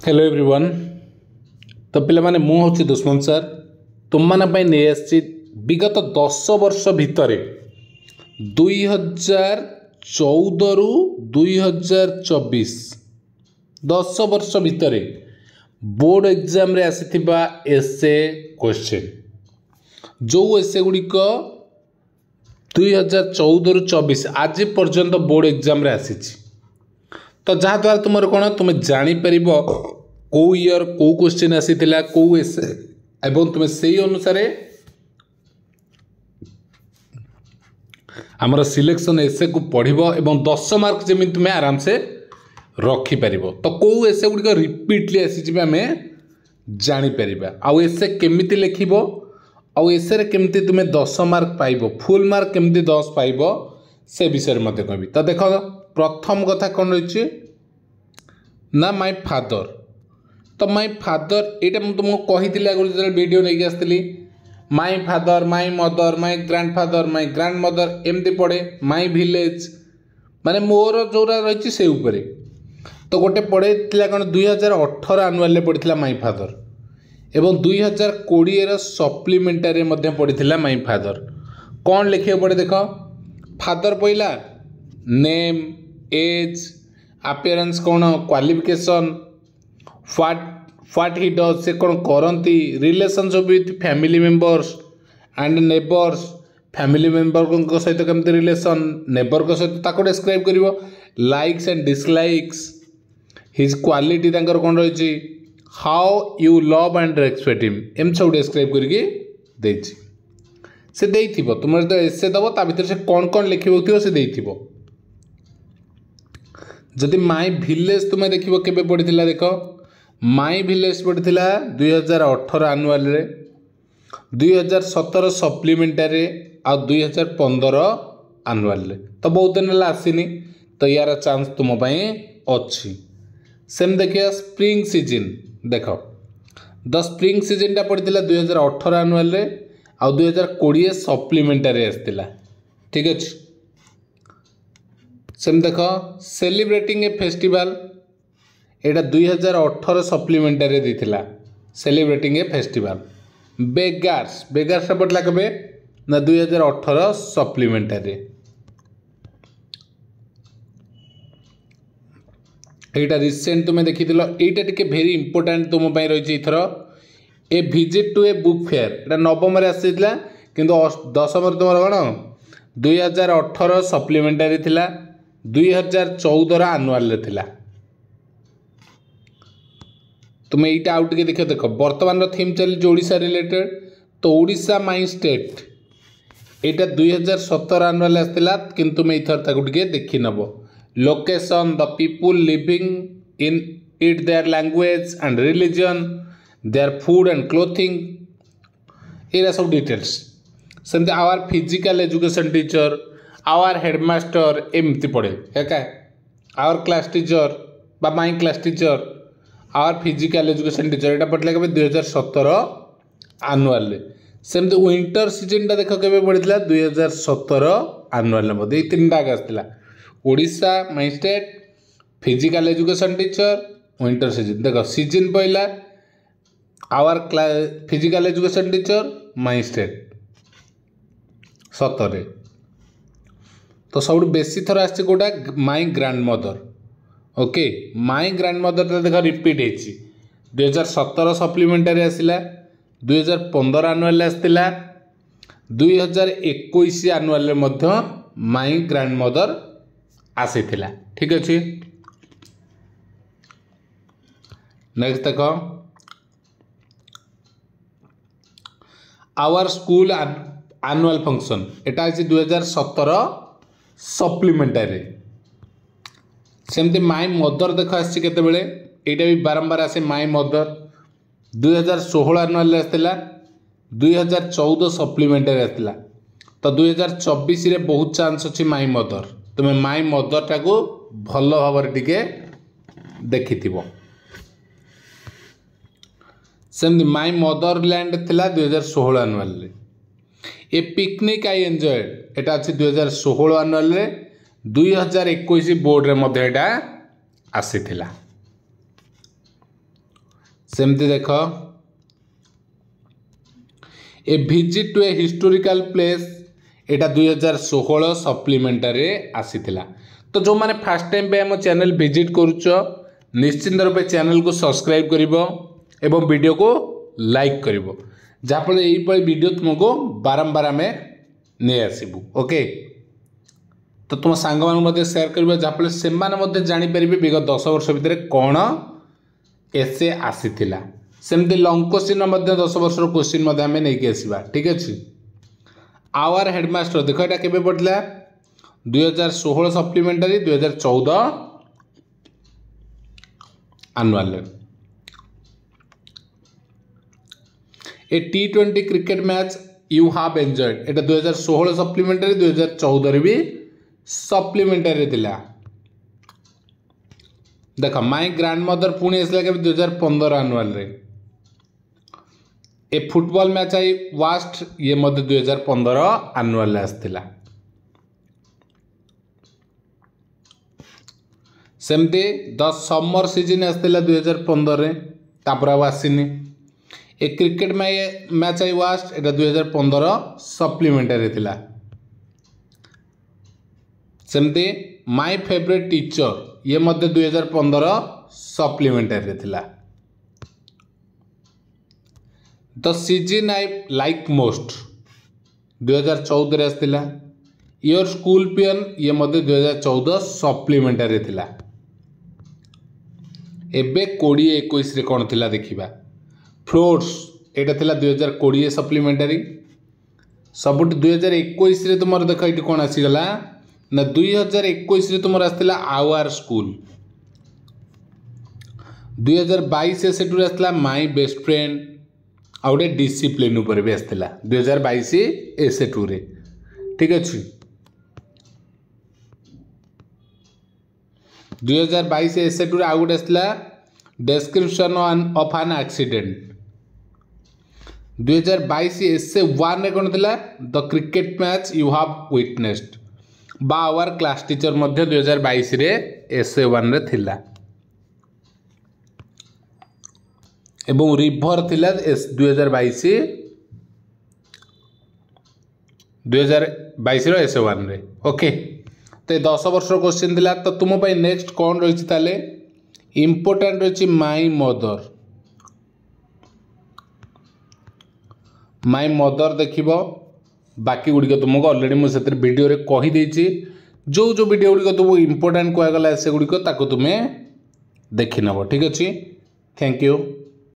Hello everyone. तो पिला माने मु हूँ दुष्मन सर तुम माने नहीं आसी विगत 10 वर्ष भितर 2014 रु 2024 10 वर्ष भितर बोर्ड एग्जाम रे आसीथिबा एसए क्वेश्चन जो एसए गुड़िक 2014 रु 24 आज पर्यंत बोर्ड एग्जाम रे आसीछि। तो जहाँद्वारा तुम कौन तुम जापर कौ इयर कौ क्वेश्चन आसीला कौ एसे एवं तुम से अनुसार आमर सिलेक्शन एसे को पढ़ एवं 10 मार्क जमी तुम आराम से रखिपर। तो कौ एसे गुड़िक रिपीटली आसी आम जापर आउ एसे केमिति लिखब आउ एसे केमिति तुम 10 मार्क पाइब फुल मार्क केमिति 10 पाइब से विषय में कहबी। तो देख प्रथम कथा कौन रही ना माय फादर। तो माय फादर यहाँ मुझे तुमको कही आगुरी जो वीडियो नहीं आसती my father my mother my grandfather my grand mother एमती पढ़े माय विलेज माने मोर जोरा रही से ऊपर। तो गोटे पढ़े कौन 2018 आनुआल पढ़ी माय फादर एवं 2020 सप्लीमेंटारी पढ़ी माय फादर। कौन लिखे पड़े देख फादर पहला नेम एज अपीयरेंस कौन क्वालिफिकेशन व्हाट ही डज से कौन करती relationship with family members and neighbours family member सहित केमती रिलेशन नेबर सहित ताको डिस्क्राइब करिवो likes and dislikes his quality तांकर कौन रही how you love and respect him एम सब डिस्क्राइब करके देछि से देइथिबो। तुम जो एसे दब ता भीतर से कौन कौन लिखिबो से देइथिबो। जदि माय विलेज तुम्हें देखिबो केबे पढ़िथिला देख माय विलेज पढ़िथिला 2018 आनुआल रे 2017 सप्लीमेंटारी आ 2015 आनुआल रे। तो बहुत दिन है आसीनी तो यार चांस तुम अच्छी। सेम देखिए स्प्रिंग सीजन देख द स्प्रिंग सीजन टा पढ़िथिला 2018 आनुआल रे आ 2020 सप्लीमेंटारी आसला। ठीक अच्छे सेम देख सेलिब्रेटिंग ए फेस्टिवल एटा 2018 सप्लीमेंटारी देथिला सेलिब्रेटिंग ए फेस्टिवल। बेगार्स बेगार्स पढ़ला कबे ना 2018 सप्लीमेंटारी। एटा रिसेंट तुम देखी एटा टिके भेरी इंपोर्टेंट तुम रही either a visit to a book fair एटा नवम आसाला किंतु दशम तुम कौन 2018 सप्लीमेंटारी थिला 2014 आनुआल थिला। तुम यहीटा आउ टे देख देख बर्तमान थीम चली ओडिशा रिलेटेड। तो Odisha my state Etah 2017 annual आसला किंतु तुम इथर ताकू टे देखि नब location the people living in it their language and religion their food and clothing ये सब डिटेल्स। सेमती our physical education teacher our headmaster एमती पढ़े क्या आवर क्लास टीचर बा my class teacher our physical education teacher यहाँ पढ़ला के 2017 आनुआल। सेमती विंटर सीजन टा देख के पढ़ी 2017 आनुआल ये तीन टाक आसला Odisha my state physical education teacher winter season. देख सीजन पहला आवर physical education teacher my state 17। तो सब बेसी थर आसी कौटा my grandmother. Okay my grandmother देख रिपीट होती 2017 सप्लीमेंटारी आसला 2015 आनुआल आसला 2021 आनुआल माई ग्रांड मदर आसीथिला। ठीक अच्छे नेक्स्ट देख आवर स्कूल एनुअल फंक्शन एटा है 2017 सप्लीमेंटारी। सेमती माई मदर देख आसी केतबेले भी बारंबार आसे माई मदर 2016 आनुआल आसला 2014 सप्लीमेंटारी आसला। तो 2024 रे बहुत चांस अच्छी माई मदर तुम्हें माई मदर टाको भल भाव टिके देखिथिबो। सेमती माई मदरलैंड थिला 2016 आनुआल रे। ए पिकनिक आई एंजॉयड एटा अच्छी 2016 आनुआल रे 2021 बोर्ड रे मध्य एटा आसीथिला। सेमती देख a visit to a historical place एटा 2016 सप्लीमेंटरी आसीथिला। तो जो माने फर्स्ट टाइम पे हम चैनल विजिट करूछ निश्चिंत रूपे चैनल को सब्सक्राइब करिवो एवं वीडियो को लाइक करिवो जहाँफल यही वीडियो तुमको बारंबार आम नहीं आसबू। ओके तो तुम सांग मान सेयार कर जहाँफल से जापर विगत 10 वर्ष भितर कौन एसे आसीथिला। सेमती लंग क्वेश्चन 10 वर्ष क्वेश्चन आम नहीं आसवा। ठीक अच्छे आवर हेडमास्टर देख यहाँ के पढ़ला 2016 supplementary 2014 annual. A T20 cricket match you have enjoyed Etah 2016 supplementary 2014 भी सप्लीमेंटरी थिला। देख माय ग्रैंड मदर पुणी आसला के 2015 आनुआल रे। ए फुटबॉल मैच आई वास्ट ये मध्य 2015 आनुआल आसला। सेमती द समर सीजन आसला 2015 रे तापर आसीनी। ए क्रिकेट मैच आई वास्ट एटा 2015 सप्लीमेंटरी थिला। सेमती माय फेवरेट टीचर ये मध्य 2015 सप्लीमेंटरी थिला। The season I like most 2014 रे आसला। योर स्कूल पियन ये मध्य 2014 सप्लीमेंटरी थिला। एबे 2021 रे कौन थिला देखिबा। फ्लोट्स एटा थिला 2020 सप्लीमेंटरी। सबुठ 2021 रे तुमर देख ये कौन आसीगला ना 2021 रे तुमर आसला आवर स्कूल। 2022 से टूर आसला माय बेस्ट फ्रेंड आ गोटे डिसिप्लिन उपर भी आसला 2022 एसे टू रे। ठीक अच्छे 2022 एसे टू आउ गोटे आसला डेस्क्रिप्शन ऑफ एन एक्सीडेंट। 2022 एसे 1 रे कौन थिला the cricket match you have witnessed बा आवर क्लास टीचर मध्य 2022 रे एसे 1 रे थिला। एवं रिभर थिला 2022 रो एसे 1 रे। ओके तो 10 वर्ष क्वेश्चन थिला। तो तुम पाई नेक्स्ट कौन रही ताले इम्पोर्टेंट रही माय मदर। माय मदर देखिबो बाकी गुड़िक तुमको ऑलरेडी मुझे वीडियो रे कही देछि। जो जो वीडियो गुड़िक तुमको इम्पोर्टेंट कहगला से गुड़िक ताको तुम्हें देखि नब। ठीक अच्छे थैंक यू।